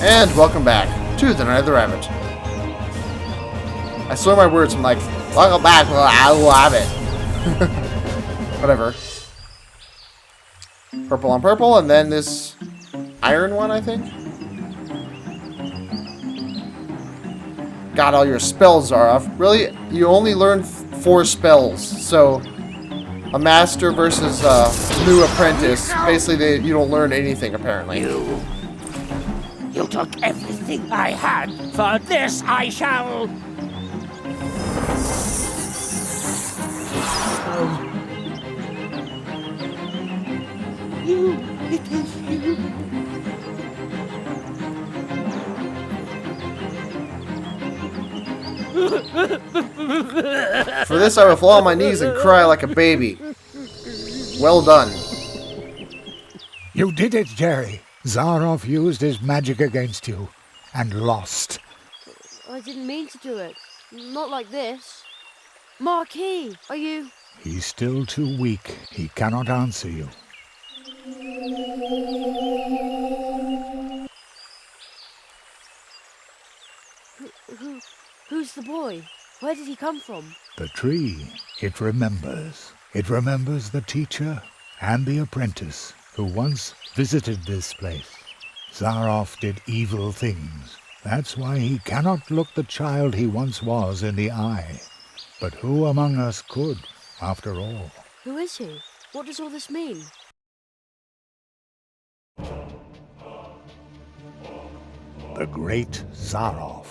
And welcome back to the Night of the Rabbit. I slur my words. I'm like, welcome back. I love it. Whatever. Purple on purple, and then this iron one, I think. Got all your spells are off. Really? You only learn 4 spells, so a master versus a new apprentice. Basically, you don't learn anything, apparently. You took everything I had. For this I shall... You, it is you. For this, I will fall on my knees and cry like a baby. Well done. You did it, Jerry. Zaroff used his magic against you and lost. I didn't mean to do it. Not like this. Marquis, are you... He's still too weak. He cannot answer you. Who's the boy? Where did he come from? The tree, it remembers. It remembers the teacher and the apprentice who once visited this place. Zaroff did evil things. That's why he cannot look the child he once was in the eye. But who among us could, after all? Who is he? What does all this mean? The great Zaroff.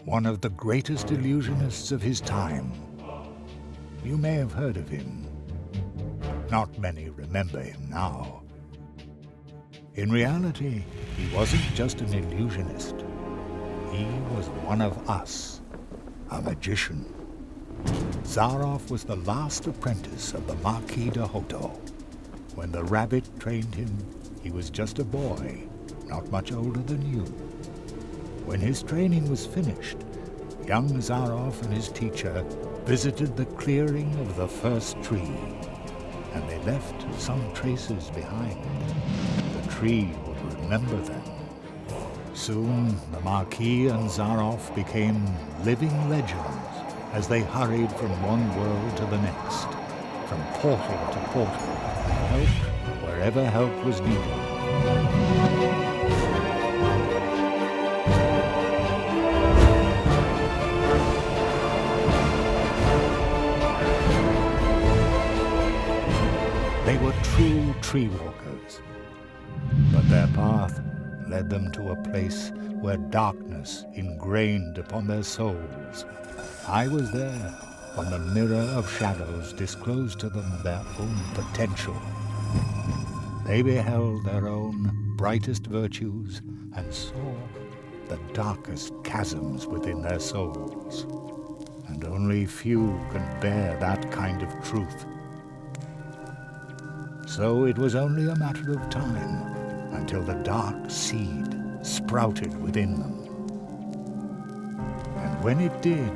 One of the greatest illusionists of his time. You may have heard of him. Not many remember him now. In reality, he wasn't just an illusionist. He was one of us, a magician. Zaroff was the last apprentice of the Marquis de Hoto. When the rabbit trained him, he was just a boy, not much older than you. When his training was finished, young Zaroff and his teacher visited the clearing of the first tree, and they left some traces behind. The tree would remember them. Soon, the Marquis and Zaroff became living legends as they hurried from one world to the next, from portal to portal, and helped wherever help was needed. They were true tree walkers, but their path led them to a place where darkness ingrained upon their souls. I was there when the mirror of shadows disclosed to them their own potential. They beheld their own brightest virtues and saw the darkest chasms within their souls. And only few can bear that kind of truth. So it was only a matter of time until the dark seed sprouted within them. And when it did,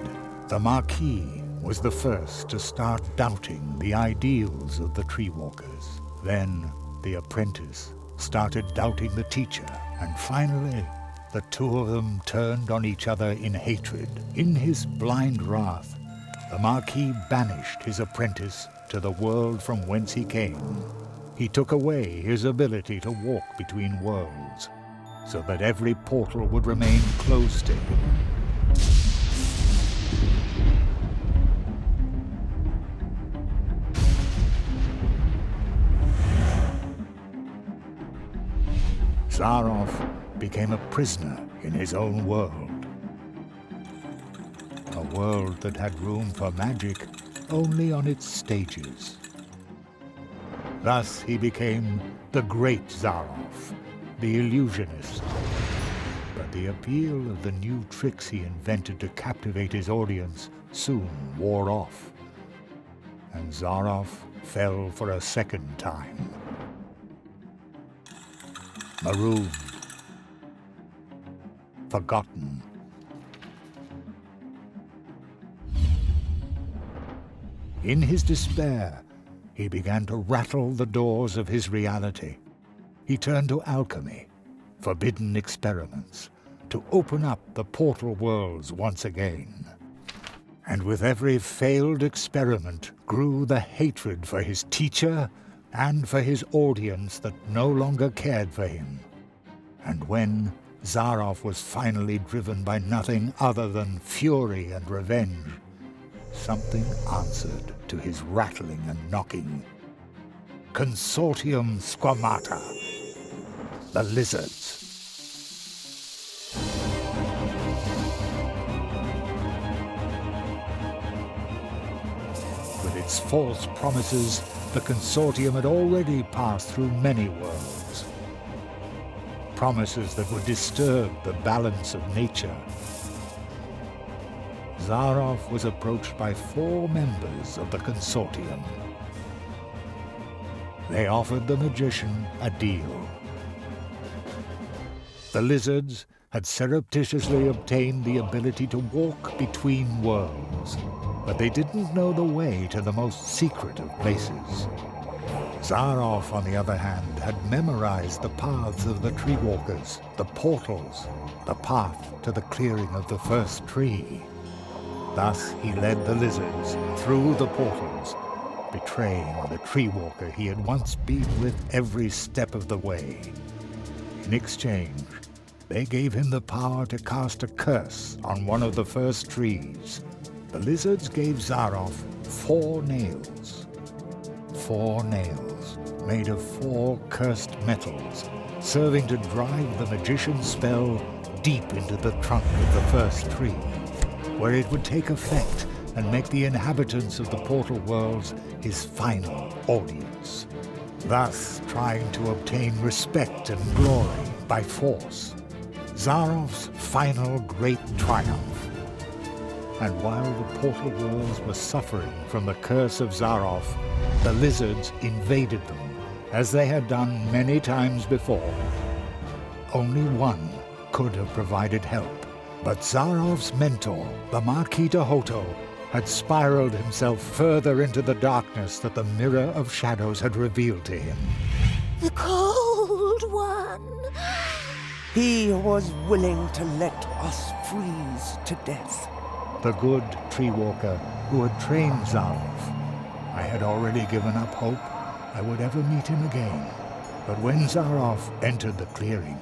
the Marquis was the first to start doubting the ideals of the tree walkers. Then the apprentice started doubting the teacher, and finally the two of them turned on each other in hatred. In his blind wrath, the Marquis banished his apprentice to the world from whence he came. He took away his ability to walk between worlds, so that every portal would remain closed to him. Zaroff became a prisoner in his own world. A world that had room for magic only on its stages. Thus he became the great Zaroff, the illusionist. But the appeal of the new tricks he invented to captivate his audience soon wore off, and Zaroff fell for a second time. Marooned, forgotten. In his despair, he began to rattle the doors of his reality. He turned to alchemy, forbidden experiments, to open up the portal worlds once again. And with every failed experiment grew the hatred for his teacher and for his audience that no longer cared for him. And when Zaroff was finally driven by nothing other than fury and revenge, something answered to his rattling and knocking. Consortium Squamata, the lizards. With its false promises, the Consortium had already passed through many worlds. Promises that would disturb the balance of nature. Zaroff was approached by 4 members of the Consortium. They offered the magician a deal. The lizards had surreptitiously obtained the ability to walk between worlds, but they didn't know the way to the most secret of places. Zaroff, on the other hand, had memorized the paths of the tree walkers, the portals, the path to the clearing of the first tree. Thus he led the lizards through the portals, betraying the tree walker he had once been with every step of the way. In exchange, they gave him the power to cast a curse on one of the first trees. The lizards gave Zaroff 4 nails. 4 nails made of 4 cursed metals, serving to drive the magician's spell deep into the trunk of the first tree, where it would take effect and make the inhabitants of the portal worlds his final audience, thus trying to obtain respect and glory by force. Zaroff's final great triumph. And while the portal worlds were suffering from the curse of Zaroff, the lizards invaded them, as they had done many times before. Only one could have provided help, but Zaroff's mentor, the Marquis de Hoto, had spiraled himself further into the darkness that the Mirror of Shadows had revealed to him. The Cold One. He was willing to let us freeze to death. The good tree walker who had trained Zaroff. I had already given up hope I would ever meet him again. But when Zaroff entered the clearing,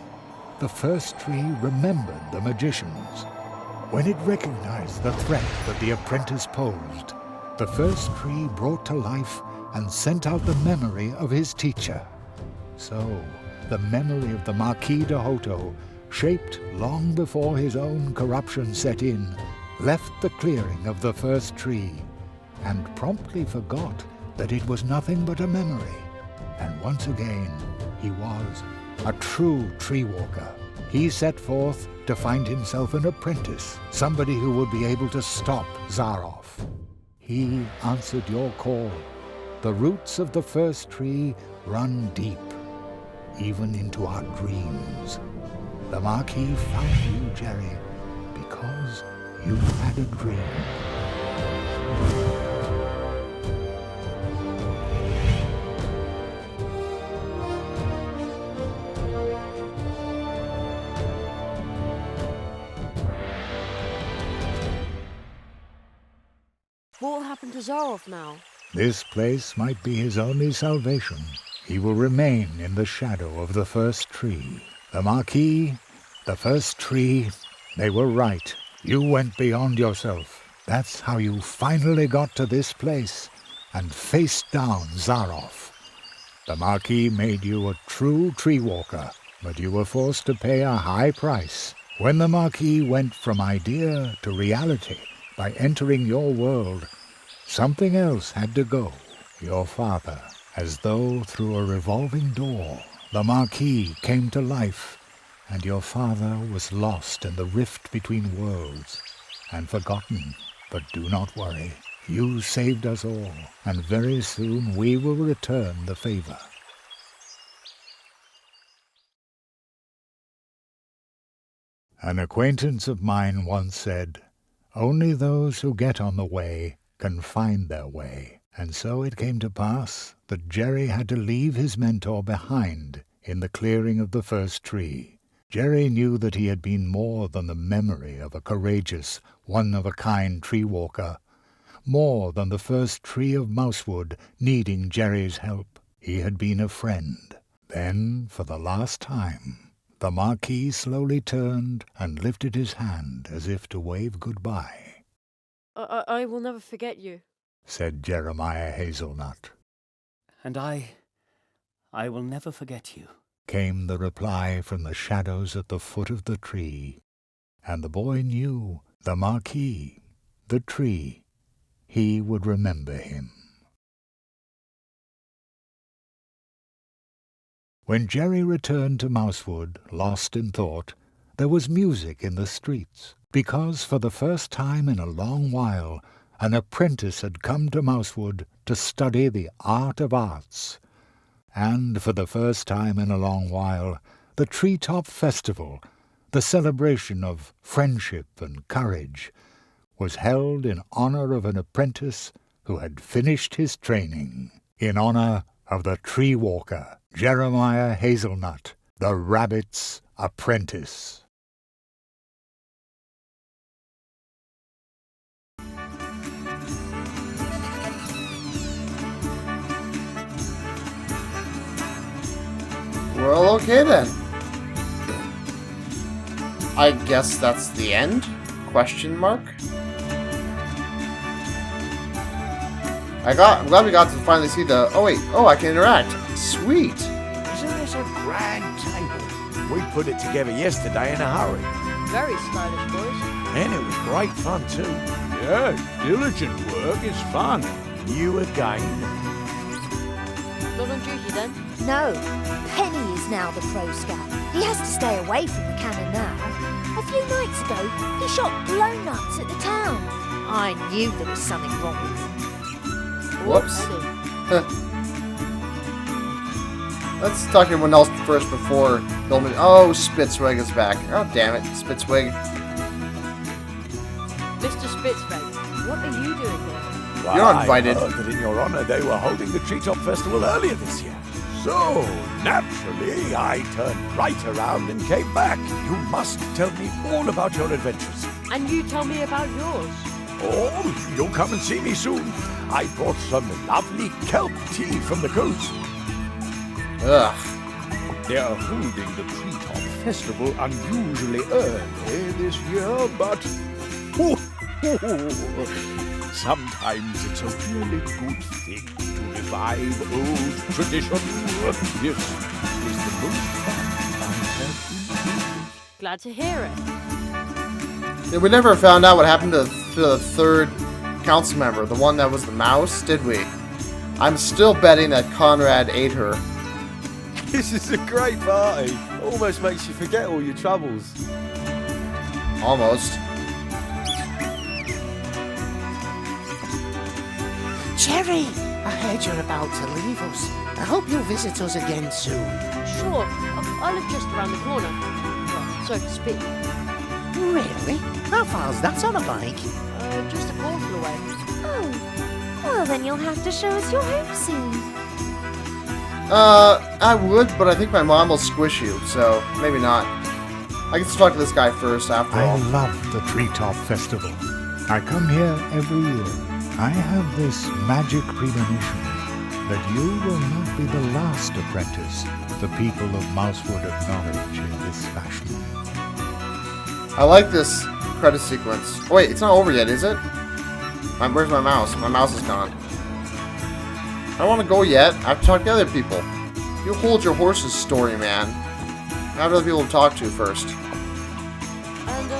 the first tree remembered the magicians. When it recognized the threat that the apprentice posed, the first tree brought to life and sent out the memory of his teacher. So, the memory of the Marquis de Hoto, shaped long before his own corruption set in, left the clearing of the first tree, and promptly forgot that it was nothing but a memory. And once again, he was a true tree walker. He set forth to find himself an apprentice, somebody who would be able to stop Zaroff. He answered your call. The roots of the first tree run deep, even into our dreams. The Marquis found you, Jerry, because you had a dream. What will happen to Zaroff now? This place might be his only salvation. He will remain in the shadow of the first tree. The Marquis, the first tree, they were right. You went beyond yourself. That's how you finally got to this place and faced down Zaroff. The Marquis made you a true tree walker, but you were forced to pay a high price. When the Marquis went from idea to reality by entering your world, something else had to go. Your father. As though through a revolving door, the Marquis came to life, and your father was lost in the rift between worlds and forgotten. But do not worry. You saved us all, and very soon we will return the favor. An acquaintance of mine once said, "Only those who get on the way can find their way." And so it came to pass that Jerry had to leave his mentor behind in the clearing of the first tree. Jerry knew that he had been more than the memory of a courageous, one-of-a-kind tree walker, more than the first tree of Mousewood needing Jerry's help. He had been a friend. Then, for the last time, the Marquis slowly turned and lifted his hand as if to wave goodbye. I will never forget you, said Jeremiah Hazelnut. And I will never forget you, came the reply from the shadows at the foot of the tree. And the boy knew the Marquis, the tree, he would remember him. When Jerry returned to Mousewood, lost in thought, there was music in the streets, because for the first time in a long while an apprentice had come to Mousewood to study the art of arts. And for the first time in a long while, the Treetop Festival, the celebration of friendship and courage, was held in honor of an apprentice who had finished his training, in honor of the tree walker, Jeremiah Hazelnut, the rabbit's apprentice. Well, okay then. I guess that's the end? Question mark? I'm glad we got to finally see the... Oh wait, I can interact. Sweet. Isn't this a grand table? We put it together yesterday in a hurry. very stylish, boys. And it was great fun too. Yeah, diligent work is fun. You again. Not on duty then? No, Penny is now the pro scout. He has to stay away from the cannon now. A few nights ago, he shot blow-nuts at the town. I knew there was something wrong with him. Whoops. Penny. Let's talk to everyone else first before Billman. Oh, Spitzwig is back. Oh, damn it, Spitzwig. Mr. Spitzwig, what are you doing here? Well, You're not invited. I heard that in your honor they were holding the Treetop Festival earlier this year. So, naturally, I turned right around and came back. You must tell me all about your adventures. And you tell me about yours. Oh, you'll come and see me soon. I brought some lovely kelp tea from the coast. Ugh. They are holding the Treetop Festival unusually early this year, but sometimes it's a really good thing to revive old tradition. This is the most fun I have enjoyed. Glad to hear it. Yeah, we never found out what happened to the third council member, the one that was the mouse, did we? I'm still betting that Conrad ate her. This is a great party. Almost makes you forget all your troubles. Almost. Jerry, I heard you're about to leave us. I hope you'll visit us again soon. Sure, I live just around the corner. Well, so to speak. Really? How far's that on a bike? Just a quarter away. Oh, well then you'll have to show us your home soon. I would, but I think my mom will squish you, so maybe not. I get to talk to this guy first, after I all. love the Treetop Festival. I come here every year. I have this magic premonition that you will not be the last apprentice the people of Mousewood acknowledge in this fashion. I like this credit sequence. Oh, wait, it's not over yet, is it? Where's my mouse? My mouse is gone. I don't want to go yet. I have to talk to other people. You hold your horse's story, man. I have other people to talk to first. And,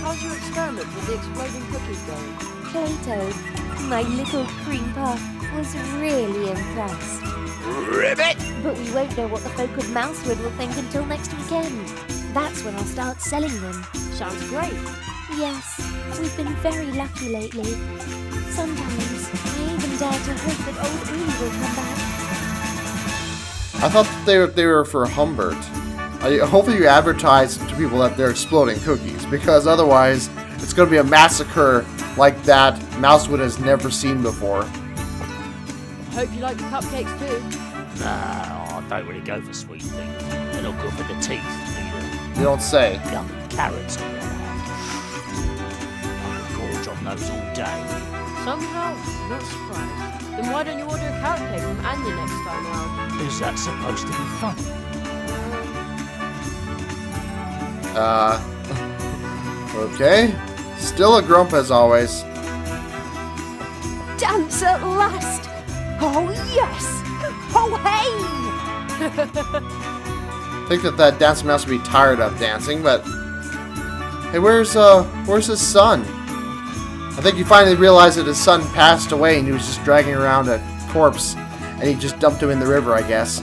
how's your experiment with the exploding cookies going? Plato, my little cream puff, was really impressed. Ribbit! But we won't know what the folk of Mousewood will think until next weekend. That's when I'll start selling them. Sounds great. Yes, we've been very lucky lately. Sometimes I even dare to hope that old Uli will come back. I thought they were for Humbert. Hopefully you advertise to people that they're exploding cookies, because otherwise it's going to be a massacre like that Mousewood has never seen before. Hope you like the cupcakes too. Nah, I don't really go for sweet things. They're not good for the teeth either. You don't say. Gum and carrots on your hand. I could gorge on those all day. Somehow, not surprised. Then why don't you order a carrot cake from Anya next time round? Is that supposed to be funny? Okay. Still a grump as always. Dance at last! Oh, yes! Oh, hey! I think that dancer must be tired of dancing, but... Hey, where's his son? I think he finally realized that his son passed away and he was just dragging around a corpse. And he just dumped him in the river, I guess.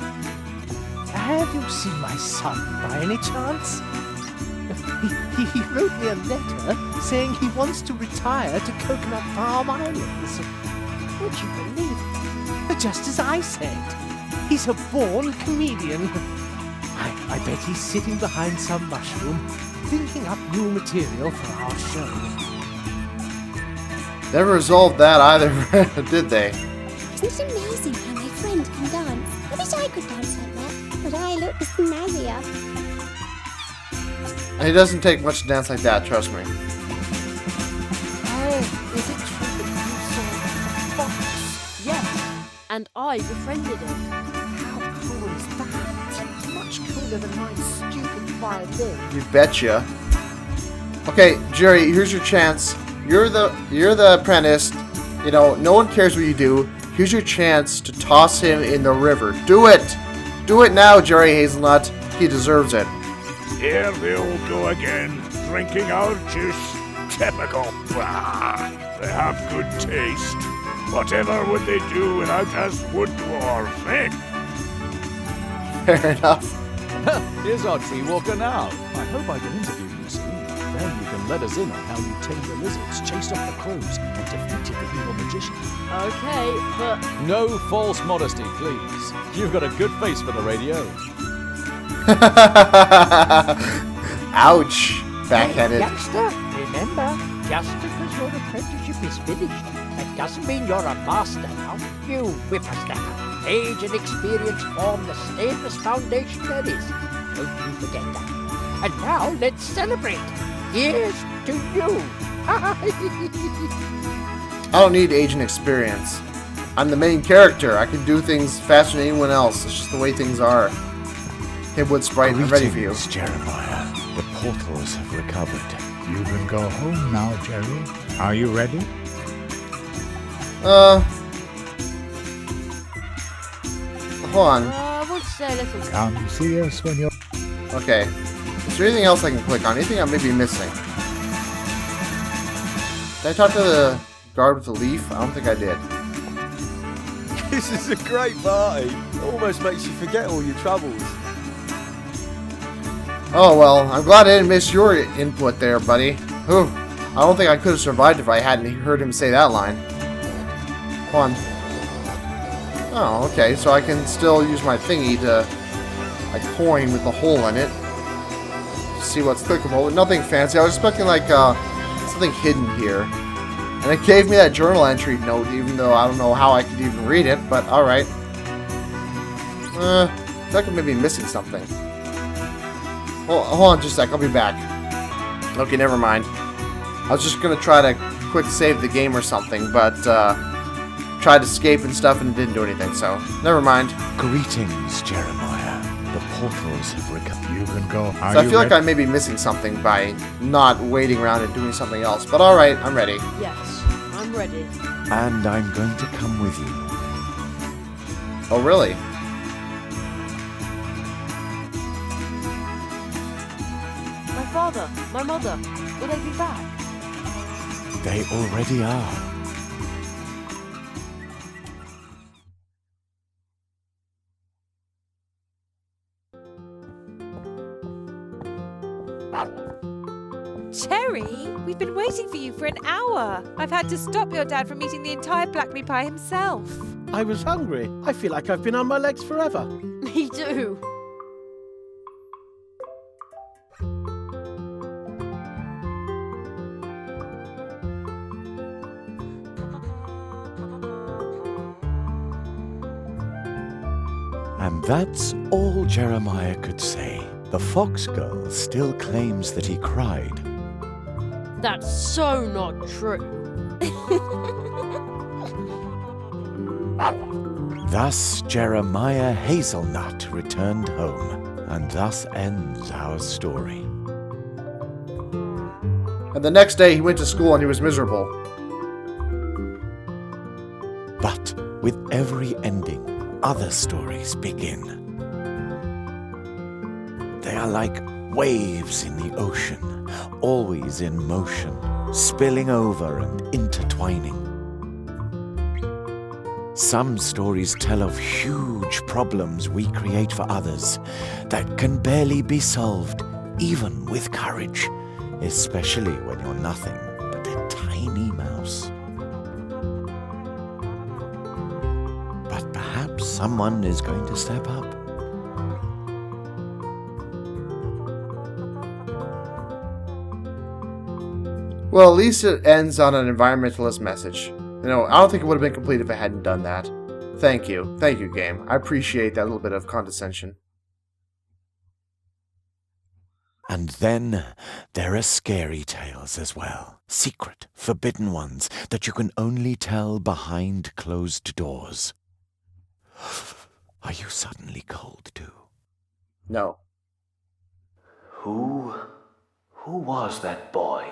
Have you seen my son by any chance? He wrote me a letter saying he wants to retire to Coconut Palm Islands. Would you believe it? Just as I said. He's a born comedian. I bet he's sitting behind some mushroom, thinking up new material for our show. Never resolved that either, did they? Isn't it amazing how my friend can dance? I wish I could dance like that, but I look snazzier. And it doesn't take much to dance like that, trust me. Oh, is it true that you saw a fox? Yes, and I befriended it. How cool is that? Much cooler than my stupid violin. You betcha. Okay, Jerry, here's your chance. You're the apprentice. You know, no one cares what you do. Here's your chance to toss him in the river. Do it! Do it now, Jerry Hazelnut. He deserves it. Here they all go again, drinking our juice. Typical. Bah, they have good taste. Whatever would they do without us wood dwarf, eh? Fair enough. Here's our tree walker now. I hope I can interview you soon. Then you can let us in on how you tamed the lizards, chased off the crows, and defeated the evil magician. Okay, but No false modesty, please. You've got a good face for the radio. Ouch. Backhanded. Youngster, remember, just because your apprenticeship is finished, that doesn't mean you're a master now. You whippersnapper. Age and experience form the stainless foundation there is. Don't you forget that. And now let's celebrate. Here's to you. I don't need age and experience. I'm the main character. I can do things faster than anyone else. It's just the way things are. Hey, Wood Sprite, I'm ready for you. Greetings, Jeremiah. The portals have recovered. You can go home now, Jerry. Are you ready? Hold on. I want to say a little. Come see us when you're... Okay. Is there anything else I can click on? Anything I may be missing? Did I talk to the guard with the leaf? I don't think I did. This is a great party. It almost makes you forget all your troubles. Oh, well, I'm glad I didn't miss your input there, buddy. Whew. I don't think I could have survived if I hadn't heard him say that line. Hold on. Oh, okay, so I can still use my thingy to... a coin with a hole in it. To see what's clickable. Nothing fancy. I was expecting, like, something hidden here. And it gave me that journal entry note, even though I don't know how I could even read it, but alright. I feel like I may be missing something. Hold on just a sec, I'll be back. Okay, never mind. I was just gonna try to quick save the game or something, but tried to escape and stuff and it didn't do anything, so never mind. Greetings, Jeremiah. The portals have recovered. You can go. So I feel like I may be missing something by not waiting around and doing something else, but alright, I'm ready. Yes, I'm ready. And I'm going to come with you. Oh, really? My father, my mother, will they be back? They already are. Cherry, we've been waiting for you for an hour. I've had to stop your dad from eating the entire blackberry pie himself. I was hungry. I feel like I've been on my legs forever. Me too. And that's all Jeremiah could say. The fox girl still claims that he cried. That's so not true. Thus Jeremiah Hazelnut returned home, and thus ends our story. And the next day he went to school and he was miserable. But with every ending, other stories begin. They are like waves in the ocean, always in motion, spilling over and intertwining. Some stories tell of huge problems we create for others that can barely be solved, even with courage, especially when you're nothing but a tiny mouse. But perhaps someone is going to step up. Well, at least it ends on an environmentalist message. You know, I don't think it would have been complete if it hadn't done that. Thank you. Thank you, game. I appreciate that little bit of condescension. And then there are scary tales as well. Secret, forbidden ones that you can only tell behind closed doors. Are you suddenly cold too? No. Who was that boy?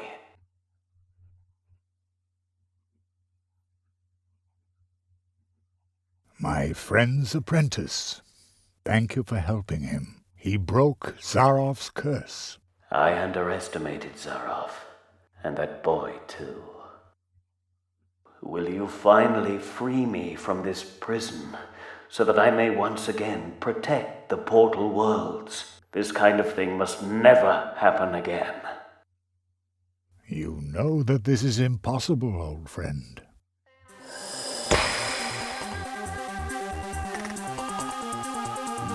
My friend's apprentice. Thank you for helping him. He broke Zarof's curse. I underestimated Zarof, and that boy too. Will you finally free me from this prison, so that I may once again protect the portal worlds? This kind of thing must never happen again. You know that this is impossible, old friend.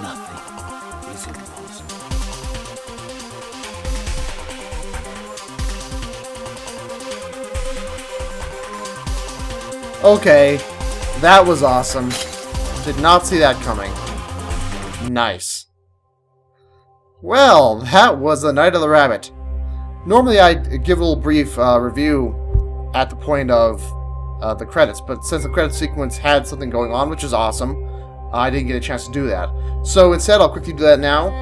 Nothing is impossible. Okay, that was awesome. Did not see that coming. Nice. Well, that was the Night of the Rabbit. Normally I'd give a little brief review at the point of the credits, but since the credit sequence had something going on, which is awesome, I didn't get a chance to do that. So instead, I'll quickly do that now.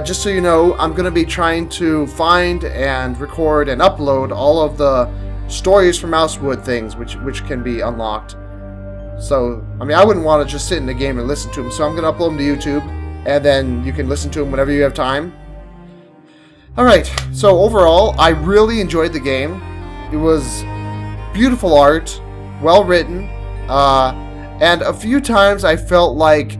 Just so you know, I'm going to be trying to find and record and upload all of the stories from Mousewood things, which can be unlocked. So, I mean, I wouldn't want to just sit in the game and listen to them, so I'm going to upload them to YouTube, and then you can listen to them whenever you have time. Alright, so overall, I really enjoyed the game. It was beautiful art, well written, and a few times I felt like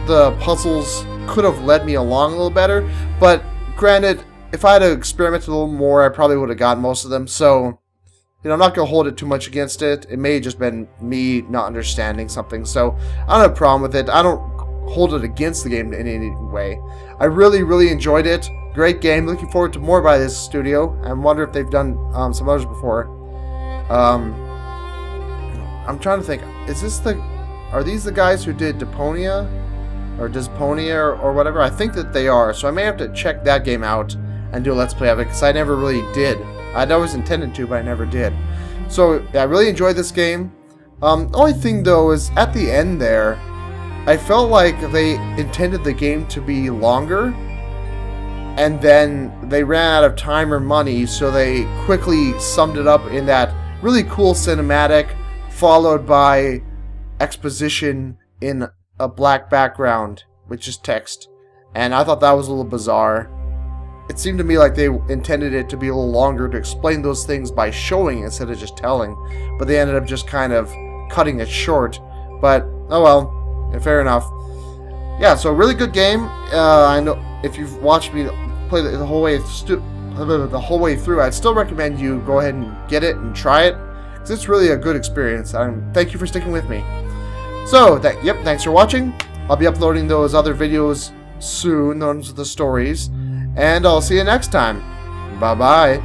the puzzles could have led me along a little better, but granted, if I had experimented a little more, I probably would have gotten most of them, so, you know, I'm not going to hold it too much against it. It may have just been me not understanding something, so I don't have a problem with it. I don't hold it against the game in any way. I really, really enjoyed it. Great game. Looking forward to more by this studio. I wonder if they've done some others before. I'm trying to think. Are these the guys who did Deponia? Or Disponia or whatever? I think that they are. So I may have to check that game out and do a Let's Play of it, because I never really did. I'd always intended to, but I never did. So yeah, I really enjoyed this game. Only thing though is at the end there, I felt like they intended the game to be longer, and then they ran out of time or money, so they quickly summed it up in that really cool cinematic, followed by exposition in a black background, which is text. And I thought that was a little bizarre. It seemed to me like they intended it to be a little longer to explain those things by showing instead of just telling, but they ended up just kind of cutting it short. But, oh well, fair enough. Yeah, so really good game. I know if you've watched me play the whole way through, I'd still recommend you go ahead and get it and try it, because it's really a good experience. Thank you for sticking with me. So, thanks for watching. I'll be uploading those other videos soon, those are the stories, and I'll see you next time. Bye-bye.